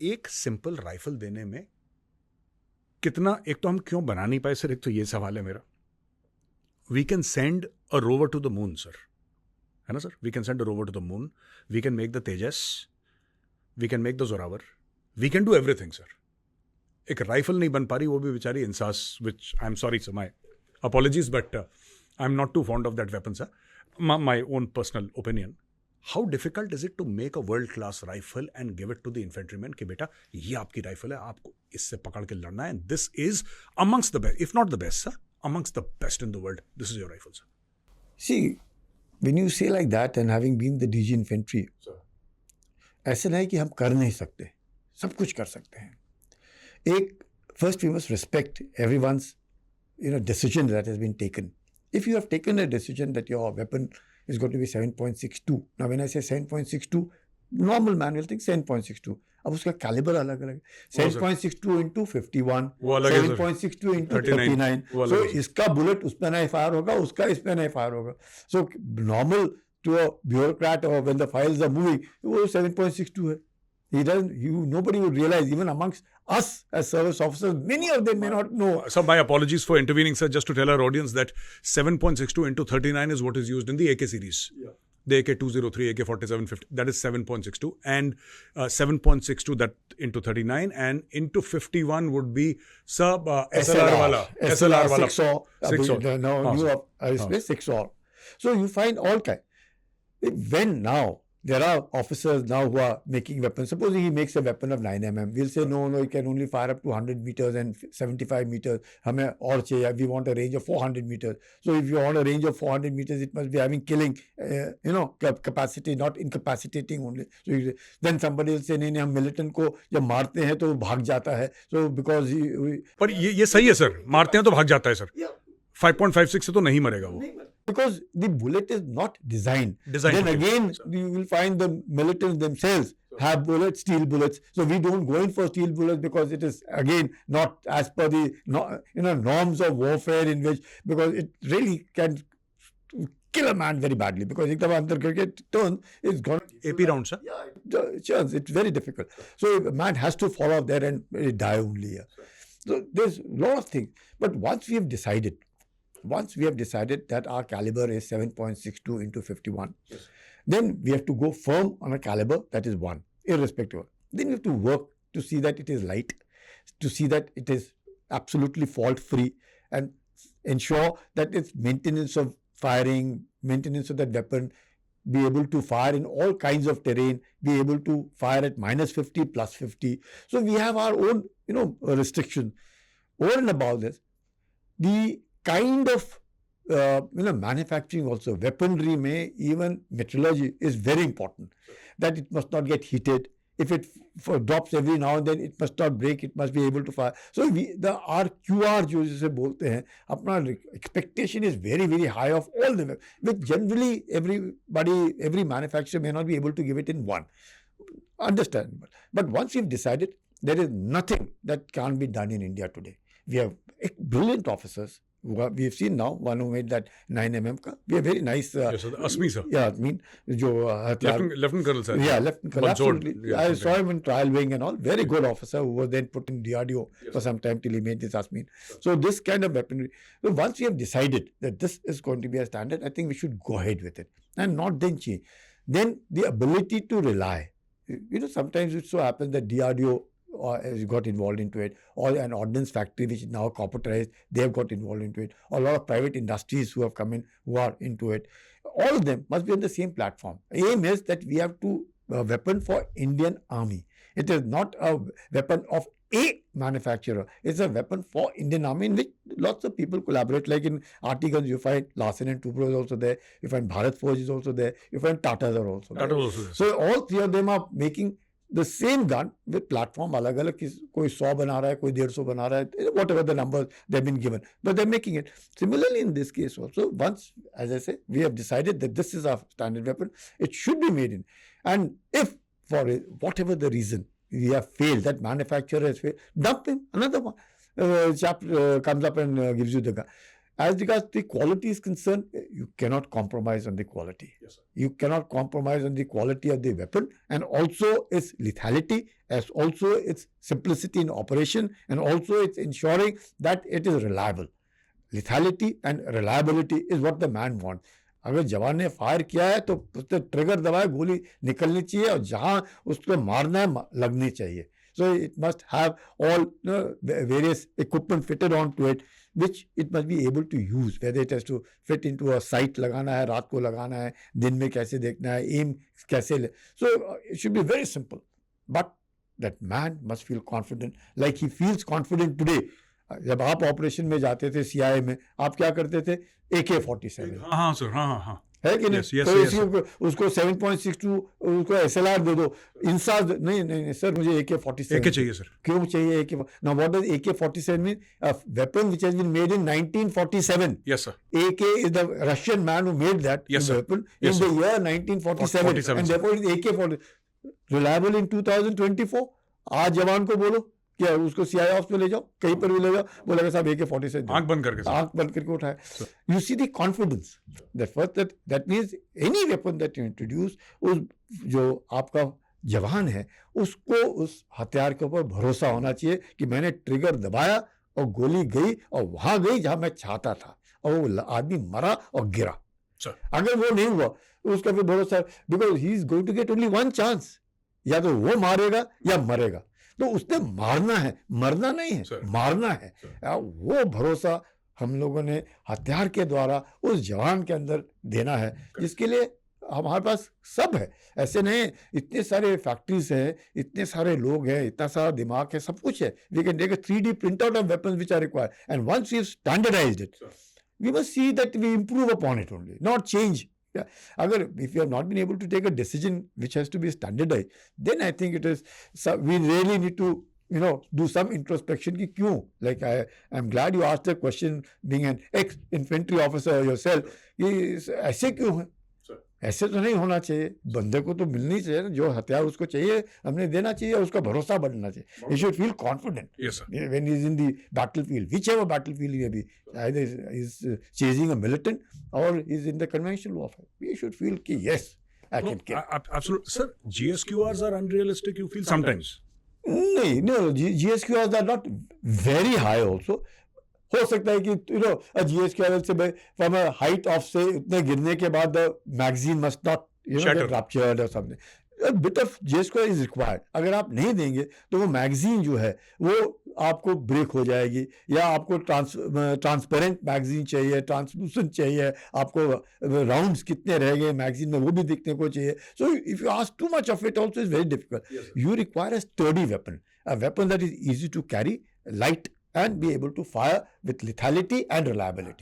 एक simple rifle देने में कितना, एक तो हम क्यों बना नहीं पाए सर, एक तो ये सवाल है मेरा. We can send a rover to the moon sir, है ना sir. We can send a rover to the moon, we can make the Tejas, we can make the Zorawar, we can do everything sir. एक rifle नहीं बन पा रही, वो भी बेचारी INSAS, which I am sorry sir, my apologies, but I am not too fond of that weapon sir. My own personal opinion. How difficult is it to make a world-class rifle and give it to the infantryman कि बेटा ये आपकी rifle है, आपको इससे पकड़ के लड़ना है, and this is amongst the best, if not the best, sir, amongst the best in the world. This is your rifle, sir. See, when you say like that and having been the DG infantry, ऐसे नहीं कि हम कर नहीं सकते, सब कुछ कर सकते हैं. एक first we must respect everyone's decision that has been taken. If you have taken a decision that your weapon is going to be 7.62. Now when I say 7.62, normal man will think 7.62. अब उसका caliber अलग अलग है. 7.62 into 51, 7.62 into 39. So इसका bullet उस पर नहीं fire होगा, उसका इस पर नहीं fire होगा. So normal to a bureaucrat or when the files are moving, वो 7.62 है. He doesn't. Nobody would realize, even amongst us as service officers, many of them may not know. So my apologies for intervening, sir. Just to tell our audience that 7.62 into 39 is what is used in the AK series. Yeah. The AK-203, AK-4750, that is 7.62, and 7.62 that into 39, and into 51 would be sub SLR wala. SLR wala. 6 No, you have 6 or. So you find all kind. When now there are officers now who are making weapons. Suppose he makes a weapon of 9mm. We'll say, no, it can only fire up to 100 meters and 75 meters. We want a range of 400 meters. So if you want a range of 400 meters, it must be having killing, capacity, not incapacitating only. So then somebody will say, नहीं, हम militant को जब मारते हैं तो भाग जाता है. So because पर ये सही है सर, मारते हैं तो भाग जाता है सर. 5.56 से तो नहीं मरेगा वो. Because the bullet is not designed. Then again, you will find the militants themselves have bullets, steel bullets. So we don't go in for steel bullets because it is again not as per the norms of warfare, in which, because it really can kill a man very badly, because if the under cricket turn, it's gone. AP round, sir. Yeah, it's very difficult. So a man has to fall off there and die only here. So there's a lot of things. But once we have decided that our caliber is 7.62 into 51, yes, then we have to go firm on a caliber that is 1, irrespective. Then we have to work to see that it is light, to see that it is absolutely fault-free, and ensure that its maintenance of firing, maintenance of that weapon, be able to fire in all kinds of terrain, be able to fire at -50, +50. So we have our own, restriction. Over and above this, the kind of manufacturing also, weaponry may, even metallurgy is very important. That it must not get heated. If it drops every now and then, it must not break, it must be able to fire. So our QR जो जिसे बोलते हैं, अपना expectation is very, very high of all the, which generally every manufacturer may not be able to give it in one. Understandable. But once we've decided, there is nothing that can't be done in India today. We have brilliant officers. We have seen now one who made that 9mm ka. We have very nice. Yes, sir. Asmi sir. Yeah, Lieutenant Colonel sir. Yeah, Lieutenant Colonel. Absolutely. Yeah, I saw him in trial wing and all. Very good officer who was then put in DRDO for some time till he made this Asmin. So this kind of weaponry. So once we have decided that this is going to be a standard, I think we should go ahead with it and not then change. Then the ability to rely. Sometimes it so happens that DRDO has got involved into it, or an ordnance factory which is now corporatized, they have got involved into it, or a lot of private industries who have come in, who are into it. All of them must be on the same platform. Aim is that we have a weapon for Indian Army. It is not a weapon of a manufacturer. It's a weapon for Indian Army, in which lots of people collaborate. Like in RT guns, you find Larsen and Toubro is also there. You find Bharat Forge is also there. You find Tatas are also there. So all three of them are making the same gun with platform अलग अलग, कोई 100 बना रहा है, कोई 150 बना रहा है, whatever the numbers they've been given, but they're making it. Similarly in this case also, once, as I say, we have decided that this is our standard weapon, it should be made in. And if for whatever the reason we have failed, that manufacturer has failed, dump him, another one. Chap comes up and gives you the gun. as regards the quality is concerned, you cannot compromise on the quality. Yes, sir. You cannot compromise on the quality of the weapon, and also its lethality, as also its simplicity in operation, and also its ensuring that it is reliable. Lethality and reliability is what the man wants. अगर जवान ने fire किया है तो उसने trigger दबाया, गोली निकलनी चाहिए और जहां उसको मारना है लगनी चाहिए. So it must have all various equipment fitted onto it, which it must be able to use. Whether it has to fit into a sight लगाना है, रात को लगाना है, दिन में कैसे देखना है, aim कैसे ले. So it should be very simple. But that man must feel confident, like he feels confident today. जब आप ऑपरेशन में जाते थे CIA में, आप क्या करते थे? AK-47. हाँ सर, हाँ है कि नहीं? Yes, yes, तो yes, इसको उसको 7.62 उसको SLR दे दो. INSAS नहीं सर, मुझे AK-47 AK चाहिए सर. क्यों चाहिए AK? Now what does AK-47 mean? A weapon which has been made in 1947. Yes, sir. AK is the Russian man who made that weapon in the year 1947, 47, and therefore it is AK-47. Reliable in 2024. आज जवान को बोलो क्या उसको CIA office में ले जाओ, कहीं पर भी ले जाओ, बोलेगा साहब AK-47 आंख बंद करके, आंख बंद करके उठाए. You see the confidence. That first that means any weapon that you introduce, उस जो आपका जवान है उसको उस हथियार के ऊपर भरोसा होना चाहिए कि मैंने ट्रिगर दबाया और गोली गई और वहां गई जहां मैं चाहता था और वो आदमी मरा और गिरा. अगर वो नहीं हुआ उसका फिर भरोसा, because he is going to get only one chance. या तो वो मारेगा या मरेगा. तो उसने मारना है, मरना नहीं है, मारना है. वो भरोसा हम लोगों ने हथियार के द्वारा उस जवान के अंदर देना है, जिसके लिए हमारे पास सब है. ऐसे नहीं, इतने सारे फैक्ट्रीज हैं, इतने सारे लोग हैं, इतना सारा दिमाग है, सब कुछ है. We can take a 3D printout of weapons which are required, and once we have standardised it, we must see that we improve upon it only, not change. अगर if you have not been able to take a decision which has to be standardized, then I think it is we really need to do some introspection कि क्यों. Like I'm glad you asked the question, being an ex-infantry officer yourself, कि ऐसे क्यों है? ऐसे तो नहीं होना चाहिए. बंदे को तो मिलनी चाहिए ना, जो हथियार उसको चाहिए हमने देना चाहिए और उसका भरोसा बनना चाहिए. He should feel confident when he is in the battlefield, whichever battlefield he may be, either he is chasing a militant or he is in the conventional warfare. We should feel कि yes, I can kill. Absolutely. Sir, GSQRs are unrealistic, you feel sometimes? No, GSQRs are not very high also. हो सकता है कि GSQR से from a height of say उतने गिरने के बाद the magazine must not get ruptured or something. A bit of GSQR is required. अगर आप नहीं देंगे तो वो मैगजीन जो है वो आपको ब्रेक हो जाएगी, या आपको ट्रांसपेरेंट मैगजीन चाहिए, ट्रांसलूसेंट चाहिए, आपको राउंड्स कितने रह गए मैगजीन में वो भी दिखने को चाहिए. So if you ask too much of it also is very difficult. You require a sturdy weapon, a weapon that is easy to carry, light, and be able to fire with lethality and reliability.